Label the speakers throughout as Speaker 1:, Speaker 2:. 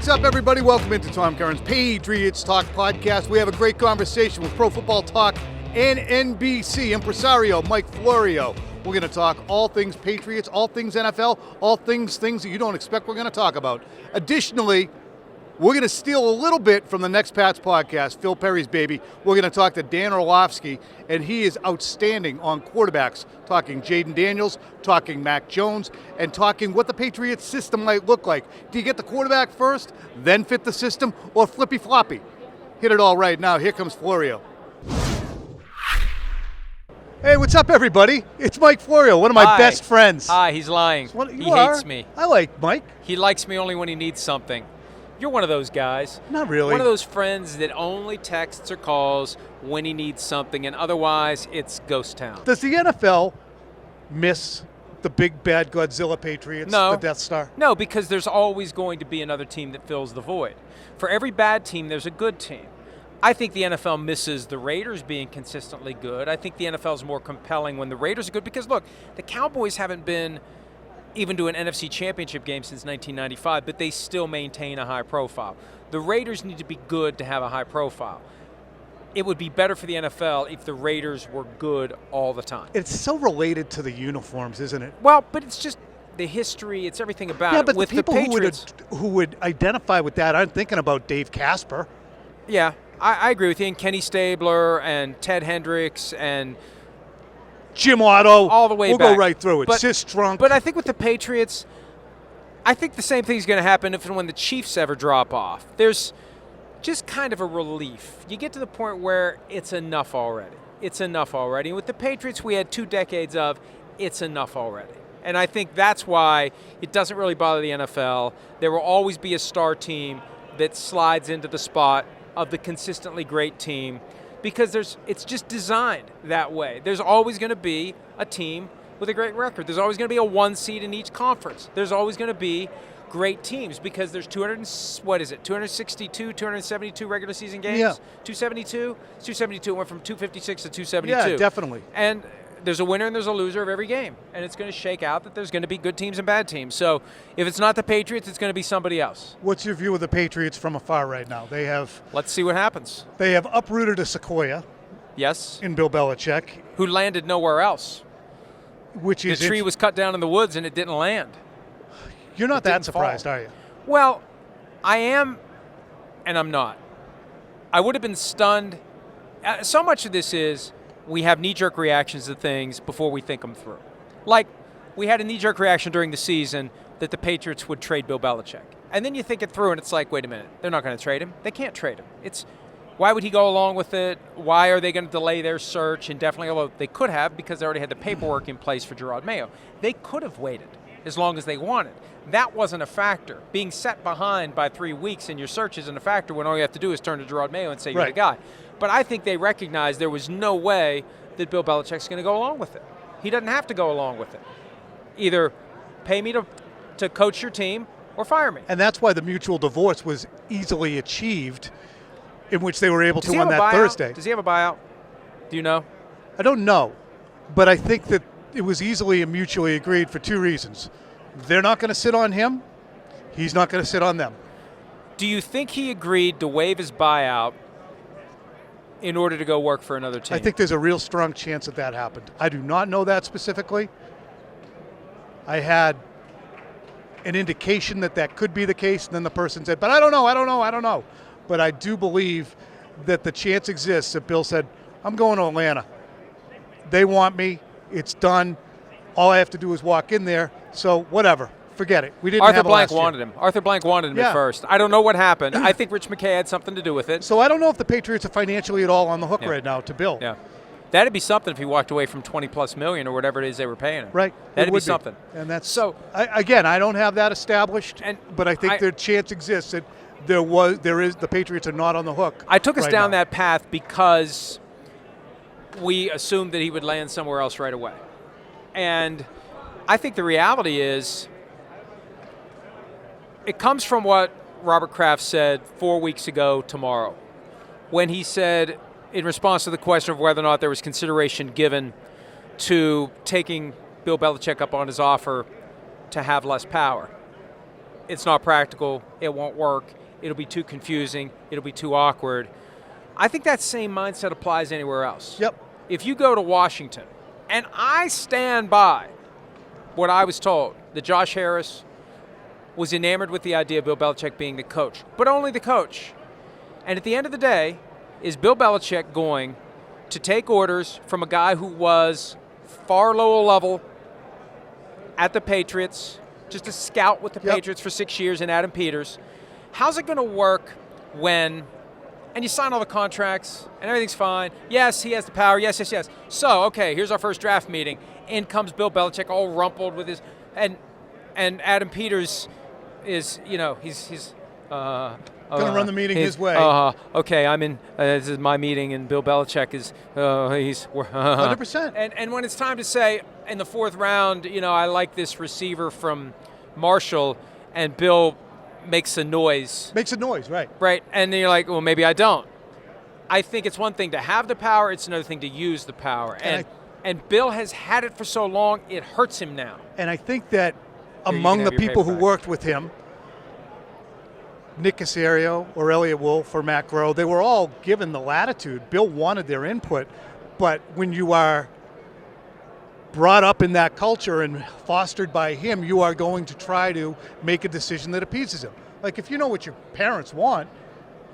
Speaker 1: what's up, everybody? Welcome into Tom Curran's Patriots Talk podcast. We have a great conversation with Pro Football Talk and NBC impresario Mike Florio. We're going to talk all things Patriots, all things NFL, all things that you don't expect we're going to talk about. Additionally, we're going to steal a little bit from the Next Pats podcast, Phil Perry's baby. We're going to talk to Dan Orlovsky, and he is outstanding on quarterbacks, talking Jaden Daniels, talking Mac Jones, and talking what the Patriots system might look like. Do you get the quarterback first, then fit the system, or flippy-floppy? Hit it all right now. Here comes Florio. Hey, what's up, everybody? It's Mike Florio, one of my best friends.
Speaker 2: Hi, he's lying. He hates me.
Speaker 1: I like Mike.
Speaker 2: He likes me only when he needs something. You're one of those guys.
Speaker 1: Not really.
Speaker 2: One of those friends that only texts or calls when he needs something, and otherwise it's ghost town.
Speaker 1: Does the NFL miss the big bad Godzilla Patriots,
Speaker 2: No.
Speaker 1: the Death Star?
Speaker 2: No, because there's always going to be another team that fills the void. For every bad team, there's a good team. I think the NFL misses the Raiders being consistently good. I think the NFL is more compelling when the Raiders are good because, look, the Cowboys haven't been even to an NFC championship game since 1995, but they still maintain a high profile. The Raiders need to be good to have a high profile. It would be better for the NFL if the Raiders were good all the time.
Speaker 1: It's so related to the uniforms, isn't it?
Speaker 2: Well, but it's just the history, it's everything about it.
Speaker 1: Yeah, but
Speaker 2: with
Speaker 1: the people
Speaker 2: the Patriots,
Speaker 1: who would identify with that aren't thinking about Dave Casper.
Speaker 2: Yeah, I agree with you. And Kenny Stabler and Ted Hendricks and
Speaker 1: Jim Otto.
Speaker 2: all the way
Speaker 1: we'll
Speaker 2: back.
Speaker 1: We'll go right through it.
Speaker 2: But,
Speaker 1: Sistrunk.
Speaker 2: But I think with the Patriots, I think the same thing is going to happen if and when the Chiefs ever drop off. There's just kind of a relief. You get to the point where it's enough already. It's enough already. And with the Patriots, we had 2 decades of it's enough already. And I think that's why it doesn't really bother the NFL. There will always be a star team that slides into the spot of the consistently great team because it's just designed that way. There's always going to be a team with a great record. There's always going to be a 1 seed in each conference. There's always going to be great teams because there's 262, 272 regular season games?
Speaker 1: Yeah.
Speaker 2: 272? It's 272. It went from 256 to 272.
Speaker 1: Yeah, definitely.
Speaker 2: And there's a winner and there's a loser of every game. And it's going to shake out that there's going to be good teams and bad teams. So if it's not the Patriots, it's going to be somebody else.
Speaker 1: What's your view of the Patriots from afar right now?
Speaker 2: Let's see what happens.
Speaker 1: They have uprooted a sequoia.
Speaker 2: Yes.
Speaker 1: In Bill Belichick.
Speaker 2: Who landed nowhere else.
Speaker 1: Which is
Speaker 2: the tree was cut down in the woods and it didn't land.
Speaker 1: You're not that surprised, are you?
Speaker 2: Well, I am, and I'm not. I would have been stunned. So much of this is we have knee-jerk reactions to things before we think them through. Like, we had a knee-jerk reaction during the season that the Patriots would trade Bill Belichick. And then you think it through, and it's like, wait a minute, they're not going to trade him. They can't trade him. Why would he go along with it? Why are they going to delay their search indefinitely? Although they could have because they already had the paperwork in place for Gerard Mayo. They could have waited as long as they wanted. That wasn't a factor. Being set behind by 3 weeks in your search isn't a factor when all you have to do is turn to Gerard Mayo and say you're the guy. But I think they recognized there was no way that Bill Belichick's going to go along with it. He doesn't have to go along with it. Either pay me to coach your team or fire me.
Speaker 1: And that's why the mutual divorce was easily achieved, in which they were able to on that Thursday.
Speaker 2: Does he have a buyout? Do you know?
Speaker 1: I don't know, but I think that it was easily and mutually agreed for 2 reasons. They're not going to sit on him. He's not going to sit on them.
Speaker 2: Do you think he agreed to waive his buyout in order to go work for another team?
Speaker 1: I think there's a real strong chance that happened. I do not know that specifically. I had an indication that could be the case, and then the person said, but I don't know. But I do believe that the chance exists that Bill said, I'm going to Atlanta. They want me. It's done. All I have to do is walk in there. So whatever. Forget it. We didn't
Speaker 2: Arthur
Speaker 1: have
Speaker 2: Blank wanted him. Arthur Blank wanted him at first. I don't know what happened. I think Rich McKay had something to do with it.
Speaker 1: So I don't know if the Patriots are financially at all on the hook right now to Bill.
Speaker 2: Yeah. That'd be something if he walked away from $20+ million or whatever it is they were paying him.
Speaker 1: Right.
Speaker 2: That'd be something.
Speaker 1: And that's
Speaker 2: so.
Speaker 1: I don't have that established, but I think the chance exists that the Patriots are not on the hook.
Speaker 2: I took us down that path because we assumed that he would land somewhere else right away. And I think the reality is it comes from what Robert Kraft said 4 weeks ago tomorrow when he said, in response to the question of whether or not there was consideration given to taking Bill Belichick up on his offer to have less power. it's not practical, it won't work, it'll be too confusing, it'll be too awkward. I think that same mindset applies anywhere else.
Speaker 1: Yep.
Speaker 2: If you go to Washington, and I stand by what I was told, that Josh Harris was enamored with the idea of Bill Belichick being the coach, but only the coach. And at the end of the day, is Bill Belichick going to take orders from a guy who was far lower level at the Patriots, just a scout with the Patriots for 6 years, and Adam Peters? How's it going to work when, and you sign all the contracts and everything's fine? Yes, he has the power. Yes, yes, yes. So, okay, here's our first draft meeting. In comes Bill Belichick, all rumpled with his, and Adam Peters is, he's
Speaker 1: going to run the meeting his way.
Speaker 2: Okay, I'm in. This is my meeting, and Bill Belichick is. He's
Speaker 1: 100%.
Speaker 2: And when it's time to say in the fourth round, I like this receiver from Marshall, and Bill makes a noise.
Speaker 1: Makes a noise, right?
Speaker 2: Right, and then you're like, well, maybe I don't. I think it's one thing to have the power; it's another thing to use the power. And Bill has had it for so long, it hurts him now.
Speaker 1: And I think that among the people who worked with him, Nick Caserio or Elliot Wolf or Matt Groh, they were all given the latitude. Bill wanted their input, but when you are brought up in that culture and fostered by him, you are going to try to make a decision that appeases him. Like if you know what your parents want,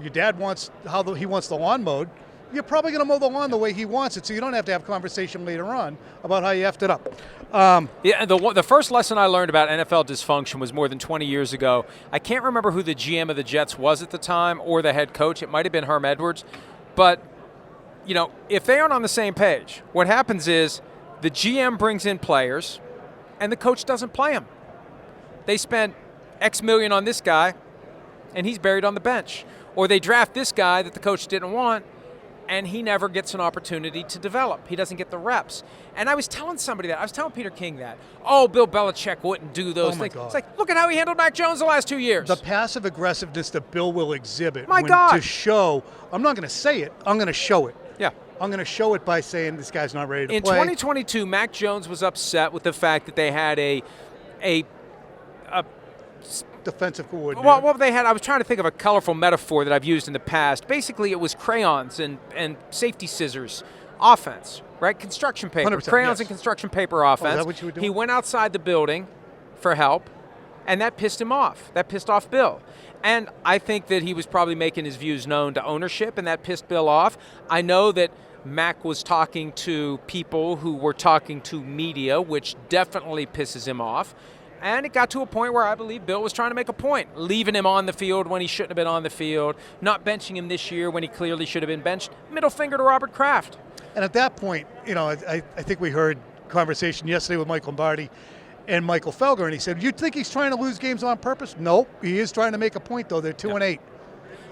Speaker 1: your dad wants he wants the lawn mowed, you're probably going to mow the lawn the way he wants it, so you don't have to have a conversation later on about how you effed it up.
Speaker 2: The first lesson I learned about NFL dysfunction was more than 20 years ago. I can't remember who the GM of the Jets was at the time or the head coach. It might have been Herm Edwards. But, if they aren't on the same page, what happens is the GM brings in players and the coach doesn't play them. They spent X million on this guy and he's buried on the bench. Or they draft this guy that the coach didn't want, and he never gets an opportunity to develop. He doesn't get the reps. And I was telling somebody that. I was telling Peter King that. Oh, Bill Belichick wouldn't do those things.
Speaker 1: God.
Speaker 2: It's like, look at how he handled Mac Jones the last 2 years.
Speaker 1: The passive aggressiveness that Bill will exhibit
Speaker 2: God.
Speaker 1: To show, I'm not going to say it, I'm going to show it.
Speaker 2: Yeah.
Speaker 1: I'm going to show it by saying this guy's not ready to
Speaker 2: play. In 2022, Mac Jones was upset with the fact that they had a
Speaker 1: defensive coordinator.
Speaker 2: Well, they had, I was trying to think of a colorful metaphor that I've used in the past. Basically, it was crayons and safety scissors offense, right? Construction paper. Crayons and construction paper offense.
Speaker 1: Is that what you were doing?
Speaker 2: He went outside the building for help, and that pissed him off. That pissed off Bill. And I think that he was probably making his views known to ownership, and that pissed Bill off. I know that Mac was talking to people who were talking to media, which definitely pisses him off. And it got to a point where I believe Bill was trying to make a point, leaving him on the field when he shouldn't have been on the field, not benching him this year when he clearly should have been benched. Middle finger to Robert Kraft.
Speaker 1: And at that point, I think we heard conversation yesterday with Mike Lombardi and Michael Felger, and he said, you think he's trying to lose games on purpose? No, he is trying to make a point, though. They're 2-8.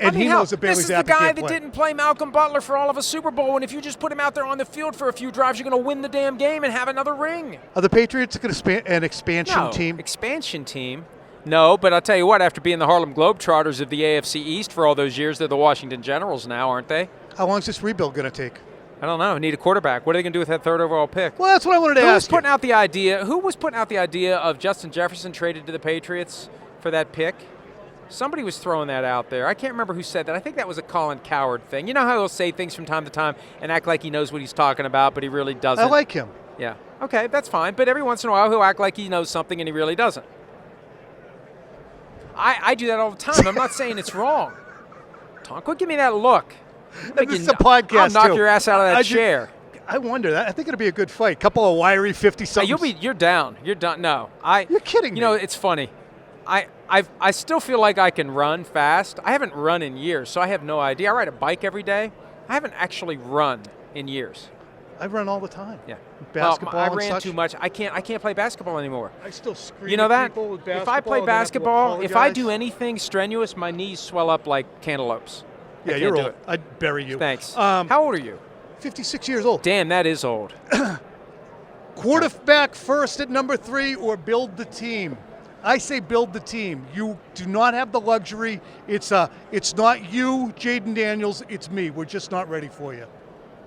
Speaker 1: And he knows that Bailey Zappi can't play.
Speaker 2: This is the guy that didn't play Malcolm Butler for all of a Super Bowl, and if you just put him out there on the field for a few drives, you're going to win the damn game and have another ring.
Speaker 1: Are the Patriots an expansion team?
Speaker 2: Expansion team? No, but I'll tell you what, after being the Harlem Globetrotters of the AFC East for all those years, they're the Washington Generals now, aren't they?
Speaker 1: How long is this rebuild going to take?
Speaker 2: I don't know. Need a quarterback. What are they going to do with that third overall pick?
Speaker 1: Well, that's what I wanted to ask you.
Speaker 2: Who was putting out the idea of Justin Jefferson traded to the Patriots for that pick? Somebody was throwing that out there. I can't remember who said that. I think that was a Colin Cowherd thing. You know how he'll say things from time to time and act like he knows what he's talking about, but he really doesn't?
Speaker 1: I like him.
Speaker 2: Yeah. Okay, that's fine. But every once in a while, he'll act like he knows something and he really doesn't. I do that all the time. I'm not saying it's wrong. Tom, quit give me that look.
Speaker 1: This is a podcast,
Speaker 2: I'll knock your ass out of that chair.
Speaker 1: I wonder. I think it'll be a good fight. Couple of wiry 50-somethings.
Speaker 2: You're down. You're done. No.
Speaker 1: You're kidding me.
Speaker 2: It's funny. I still feel like I can run fast. I haven't run in years, so I have no idea. I ride a bike every day. I haven't actually run in years.
Speaker 1: I run all the time.
Speaker 2: Yeah.
Speaker 1: Basketball
Speaker 2: I ran too much. I can't play basketball anymore.
Speaker 1: I still scream
Speaker 2: you know
Speaker 1: at
Speaker 2: that?
Speaker 1: people with basketball.
Speaker 2: If I play basketball, if I do anything strenuous, my knees swell up like cantaloupes.
Speaker 1: Yeah, you're old. I'd bury you.
Speaker 2: Thanks. How old are you?
Speaker 1: 56 years old.
Speaker 2: Damn, that is old.
Speaker 1: Quarterback first at number 3 or build the team? I say build the team. You do not have the luxury. It's not you, Jaden Daniels. It's me. We're just not ready for you.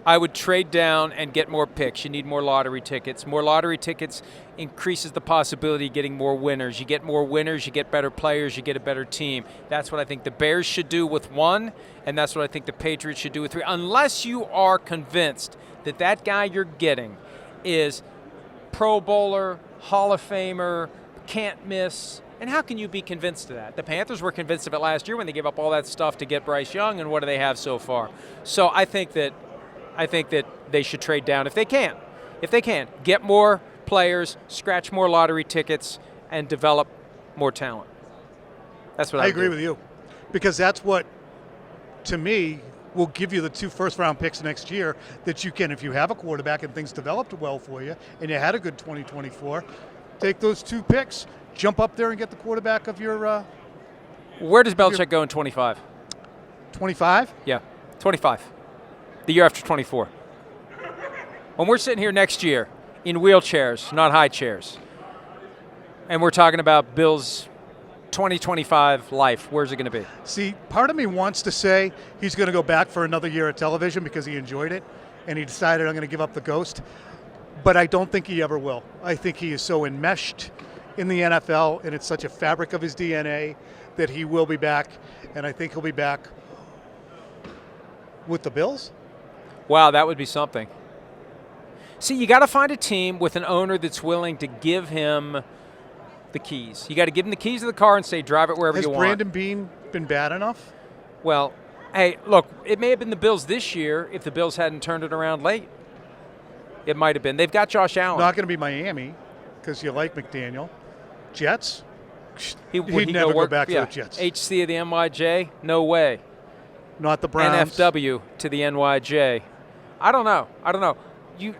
Speaker 2: I would trade down and get more picks. You need more lottery tickets. More lottery tickets increases the possibility of getting more winners. You get more winners, you get better players, you get a better team. That's what I think the Bears should do with 1, and that's what I think the Patriots should do with 3. Unless you are convinced that that guy you're getting is Pro Bowler, Hall of Famer, can't miss. And how can you be convinced of that? The Panthers were convinced of it last year when they gave up all that stuff to get Bryce Young, and what do they have so far? So I think that they should trade down if they can. If they can, get more players, scratch more lottery tickets, and develop more talent. That's what I
Speaker 1: agree with you, because that's what, to me, will give you the 2 first-round picks next year that you can, if you have a quarterback and things developed well for you, and you had a good 2024, take those 2 picks, jump up there and get the quarterback of your.
Speaker 2: Where does Belichick go in 25?
Speaker 1: 25?
Speaker 2: Yeah, 25. The year after 24. When we're sitting here next year in wheelchairs, not high chairs, and we're talking about Bill's 2025 life, where's it going to be?
Speaker 1: See, part of me wants to say he's going to go back for another year of television because he enjoyed it, and he decided I'm going to give up the ghost. But I don't think he ever will. I think he is so enmeshed in the NFL, and it's such a fabric of his DNA that he will be back, and I think he'll be back with the Bills.
Speaker 2: Wow, that would be something. See, you got to find a team with an owner that's willing to give him the keys. You got to give him the keys of the car and say, drive it wherever you want.
Speaker 1: Has Brandon Beane been bad enough?
Speaker 2: Well, hey, look, it may have been the Bills this year if the Bills hadn't turned it around late. It might have been. They've got Josh Allen.
Speaker 1: Not going to be Miami because you like McDaniel. Jets?
Speaker 2: He'd
Speaker 1: never go back to the Jets.
Speaker 2: HC of the NYJ? No way.
Speaker 1: Not the Browns.
Speaker 2: NFW to the NYJ. I don't know.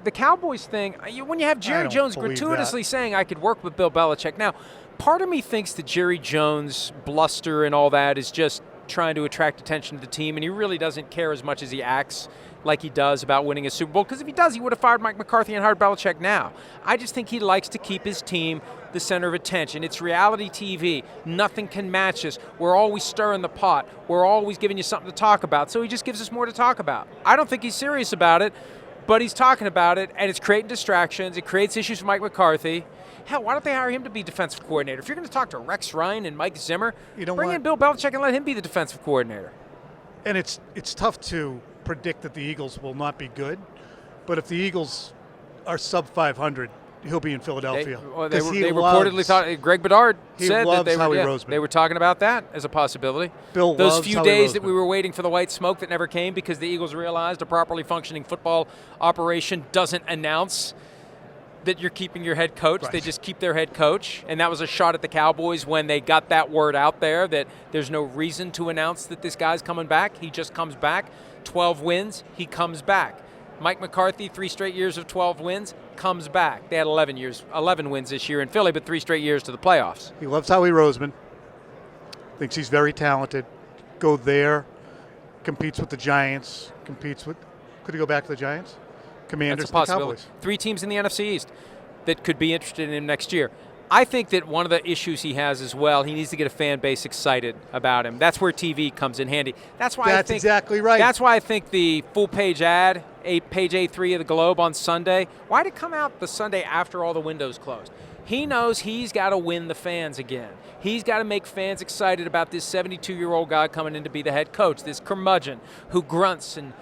Speaker 2: The Cowboys thing, when you have Jerry Jones gratuitously saying I could work with Bill Belichick. Now, part of me thinks that Jerry Jones' bluster and all that is just trying to attract attention to the team, and he really doesn't care as much as he acts like he does about winning a Super Bowl, because if he does, he would have fired Mike McCarthy and hired Belichick now. I just think he likes to keep his team the center of attention. It's reality TV. Nothing can match us. We're always stirring the pot. We're always giving you something to talk about, so he just gives us more to talk about. I don't think he's serious about it, but he's talking about it, and it's creating distractions. It creates issues for Mike McCarthy. Hell, why don't they hire him to be defensive coordinator? If you're going to talk to Rex Ryan and Mike Zimmer, bring in Bill Belichick and let him be the defensive coordinator.
Speaker 1: And it's tough to predict that the Eagles will not be good, but if the Eagles are sub 500, he'll be in Philadelphia.
Speaker 2: They reportedly thought, Greg Bedard said that they were talking about that as a possibility. Those few days that we were waiting for the white smoke that never came because the Eagles realized a properly functioning football operation doesn't announce that you're keeping your head coach. Right. They just keep their head coach. And that was a shot at the Cowboys when they got that word out there that there's no reason to announce that this guy's coming back. He just comes back. 12 wins, he comes back. Mike McCarthy, 3 straight years of 12 wins, comes back. They had 11 wins this year in Philly, but 3 straight years to the playoffs.
Speaker 1: He loves Howie Roseman. Thinks he's very talented. Go there, competes with the Giants, could he go back to the Giants? Commanders,
Speaker 2: that's a possibility.
Speaker 1: Cowboys.
Speaker 2: 3 teams in the NFC East that could be interested in him next year. I think that one of the issues he has as well, he needs to get a fan base excited about him. That's where TV comes in handy. That's
Speaker 1: exactly right.
Speaker 2: That's why I think the full-page ad, page A3 of the Globe on Sunday, why did it come out the Sunday after all the windows closed? He knows he's got to win the fans again. He's got to make fans excited about this 72-year-old guy coming in to be the head coach, this curmudgeon who grunts and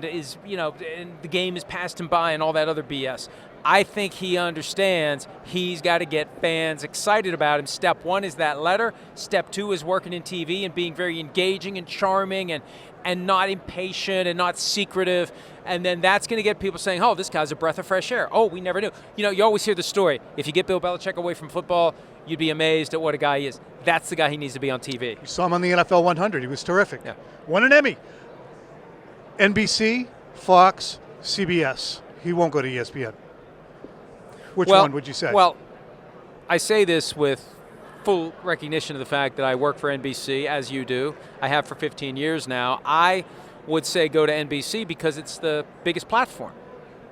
Speaker 2: is, and the game is passed him by and all that other BS. I think he understands he's got to get fans excited about him. Step 1 is that letter. Step 2 is working in TV and being very engaging and charming and not impatient and not secretive. And then that's going to get people saying, oh, this guy's a breath of fresh air. Oh, we never knew. You always hear the story. If you get Bill Belichick away from football, you'd be amazed at what a guy he is. That's the guy he needs to be on TV.
Speaker 1: You saw him on the NFL 100. He was terrific.
Speaker 2: Yeah.
Speaker 1: Won an Emmy. NBC, Fox, CBS. He won't go to ESPN. Which one would you say?
Speaker 2: Well, I say this with full recognition of the fact that I work for NBC, as you do. I have for 15 years now. I would say go to NBC because it's the biggest platform.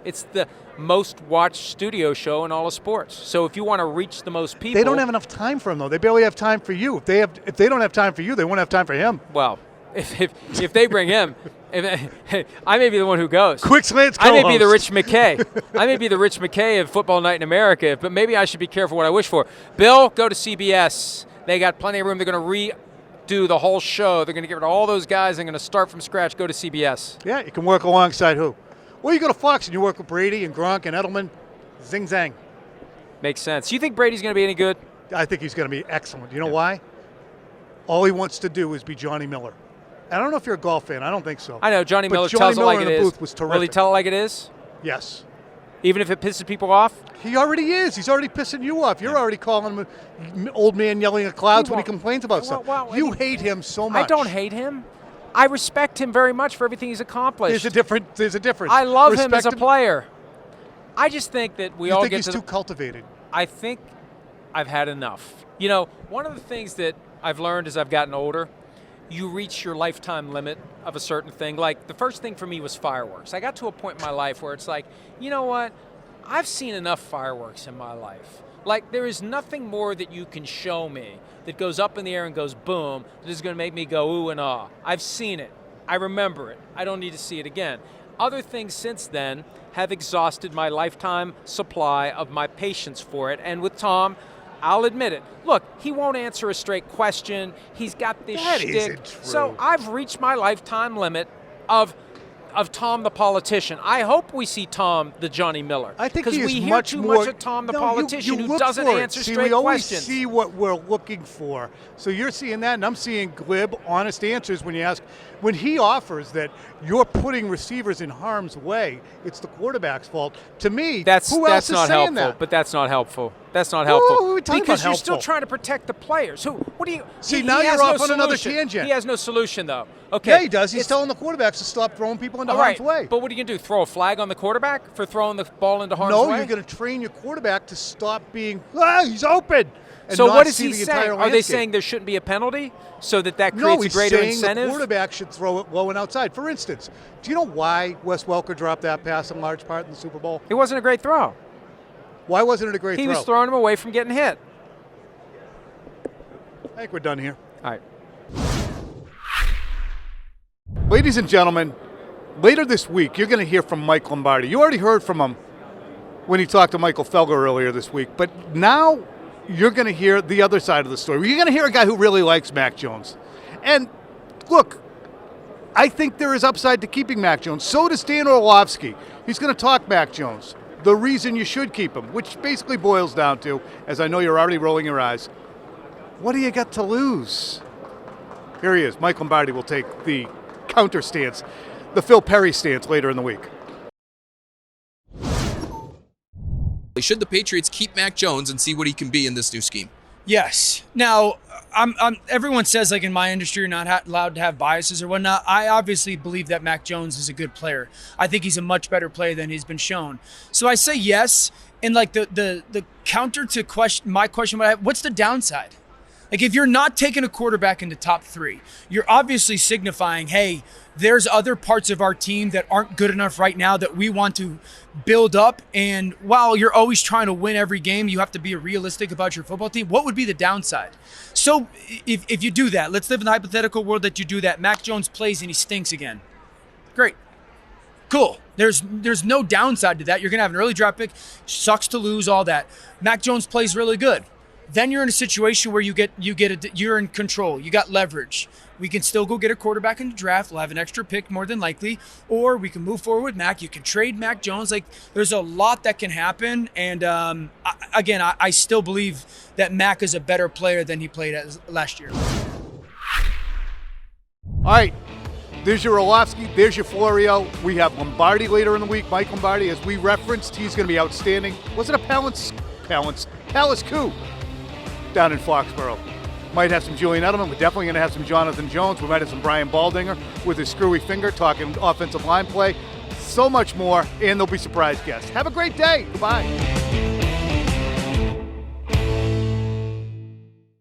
Speaker 2: It's the most watched studio show in all of sports. So if you want to reach the most people...
Speaker 1: They don't have enough time for him, though. They barely have time for you. If they don't have time for you, they won't have time for him.
Speaker 2: Well, if they bring him, I may be the one who goes.
Speaker 1: Quick slants
Speaker 2: I may be the
Speaker 1: co-host.
Speaker 2: Rich McKay. I may be the Rich McKay of Football Night in America, but maybe I should be careful what I wish for. Bill, go to CBS. They got plenty of room. They're going to redo the whole show. They're going to get rid of all those guys. They're going to start from scratch. Go to CBS.
Speaker 1: Yeah, you can work alongside who? Well, you go to Fox and you work with Brady and Gronk and Edelman. Zing zang.
Speaker 2: Makes sense. You think Brady's going to be any good?
Speaker 1: I think he's going to be excellent. You know why? All he wants to do is be Johnny Miller. I don't know if you're a golf fan. I don't think so.
Speaker 2: I know Johnny
Speaker 1: But
Speaker 2: Miller
Speaker 1: Johnny
Speaker 2: tells
Speaker 1: Miller
Speaker 2: it like
Speaker 1: in
Speaker 2: it
Speaker 1: the
Speaker 2: is.
Speaker 1: booth was
Speaker 2: Will he
Speaker 1: terrific.
Speaker 2: tell it like it is?
Speaker 1: Yes.
Speaker 2: Even if it pisses people off?
Speaker 1: He already is. He's already pissing you off. You're already calling him old man yelling at clouds when he complains about stuff. You hate him so much.
Speaker 2: I don't hate him. I respect him very much for everything he's accomplished.
Speaker 1: There's a difference.
Speaker 2: I love him as
Speaker 1: Respect
Speaker 2: a player. I just think that we
Speaker 1: You
Speaker 2: all
Speaker 1: think
Speaker 2: get
Speaker 1: he's
Speaker 2: to
Speaker 1: too cultivated.
Speaker 2: I think I've had enough. You know, one of the things that I've learned as I've gotten older, you reach your lifetime limit of a certain thing. Like, the first thing for me was fireworks. I got to a point in my life where it's like, you know what? I've seen enough fireworks in my life. Like, there is nothing more that you can show me that goes up in the air and goes boom that is going to make me go ooh and ah. I've seen it. I remember it. I don't need to see it again. Other things since then have exhausted my lifetime supply of my patience for it. And with Tom, I'll admit it. Look, he won't answer a straight question. He's got this
Speaker 1: That
Speaker 2: shtick.
Speaker 1: isn't true.
Speaker 2: So I've reached my lifetime limit of Tom the politician. I hope we see Tom the Johnny Miller.
Speaker 1: I think
Speaker 2: because
Speaker 1: he is
Speaker 2: we hear
Speaker 1: much
Speaker 2: too
Speaker 1: more,
Speaker 2: much of Tom the politician
Speaker 1: you
Speaker 2: who
Speaker 1: look
Speaker 2: doesn't
Speaker 1: for it.
Speaker 2: answer
Speaker 1: See,
Speaker 2: straight
Speaker 1: we always
Speaker 2: questions.
Speaker 1: see what we're looking for. So you're seeing that, and I'm seeing glib, honest answers when you ask. When he offers that you're putting receivers in harm's way, it's the quarterback's fault. To me, who else is
Speaker 2: not
Speaker 1: saying
Speaker 2: helpful.
Speaker 1: that?
Speaker 2: But that's not helpful. That's not helpful.
Speaker 1: What are we talking
Speaker 2: because
Speaker 1: about
Speaker 2: you're still
Speaker 1: helpful?
Speaker 2: trying to protect the players. What do you
Speaker 1: See,
Speaker 2: he
Speaker 1: now
Speaker 2: has
Speaker 1: you're off
Speaker 2: no
Speaker 1: on another
Speaker 2: solution.
Speaker 1: tangent.
Speaker 2: He has no solution, though. Okay.
Speaker 1: Yeah, he does. He's
Speaker 2: It's-
Speaker 1: telling the quarterbacks to stop throwing people into
Speaker 2: all
Speaker 1: harm's
Speaker 2: right,
Speaker 1: way.
Speaker 2: but what are you going to do? Throw a flag on the quarterback for throwing the ball into harm's
Speaker 1: No,
Speaker 2: way?
Speaker 1: you're going to train your quarterback to stop being, he's open. And
Speaker 2: So
Speaker 1: not
Speaker 2: what is
Speaker 1: see
Speaker 2: he
Speaker 1: the
Speaker 2: saying?
Speaker 1: entire
Speaker 2: Are they
Speaker 1: landscape.
Speaker 2: saying there shouldn't be a penalty so that creates
Speaker 1: No,
Speaker 2: a
Speaker 1: he's
Speaker 2: greater
Speaker 1: saying
Speaker 2: incentive?
Speaker 1: the quarterback should throw it low and outside. For instance, do you know why Wes Welker dropped that pass in large part in the Super Bowl?
Speaker 2: It wasn't a great throw.
Speaker 1: Why wasn't it a great
Speaker 2: He
Speaker 1: throw?
Speaker 2: was throwing him away from getting hit.
Speaker 1: I think we're done here.
Speaker 2: All right.
Speaker 1: Ladies and gentlemen, later this week, you're going to hear from Mike Lombardi. You already heard from him when he talked to Michael Felger earlier this week, but now you're going to hear the other side of the story. You're going to hear a guy who really likes Mac Jones. And look, I think there is upside to keeping Mac Jones. So does Dan Orlovsky. He's going to talk Mac Jones, the reason you should keep him, which basically boils down to, as I know you're already rolling your eyes, what do you got to lose? Here he is. Mike Lombardi will take the counter stance, the Phil Perry stance later in the week.
Speaker 3: Should the Patriots keep Mac Jones and see what he can be in this new scheme?
Speaker 4: Yes. Now, everyone says, like, in my industry, you're not allowed to have biases or whatnot. I obviously believe that Mac Jones is a good player. I think he's a much better player than he's been shown. So I say yes. And like the counter to my question, what's the downside? Like, if you're not taking a quarterback into top 3, you're obviously signifying, hey, there's other parts of our team that aren't good enough right now that we want to build up. And while you're always trying to win every game, you have to be realistic about your football team. What would be the downside? So if you do that, let's live in the hypothetical world that you do that. Mac Jones plays and he stinks again. Great. Cool. There's no downside to that. You're going to have an early draft pick. Sucks to lose, all that. Mac Jones plays really good. Then you're in a situation where you're in control. You got leverage. We can still go get a quarterback in the draft. We'll have an extra pick more than likely, or we can move forward with Mac. You can trade Mac Jones. Like, there's a lot that can happen. And I still believe that Mac is a better player than he played last year.
Speaker 1: All right. There's your Orlovsky. There's your Florio. We have Lombardi later in the week. Mike Lombardi, as we referenced, he's going to be outstanding. Was it a Palace coup down in Foxborough? Might have some Julian Edelman. We're definitely going to have some Jonathan Jones. We might have some Brian Baldinger with his screwy finger talking offensive line play. So much more, and there'll be surprise guests. Have a great day. Goodbye.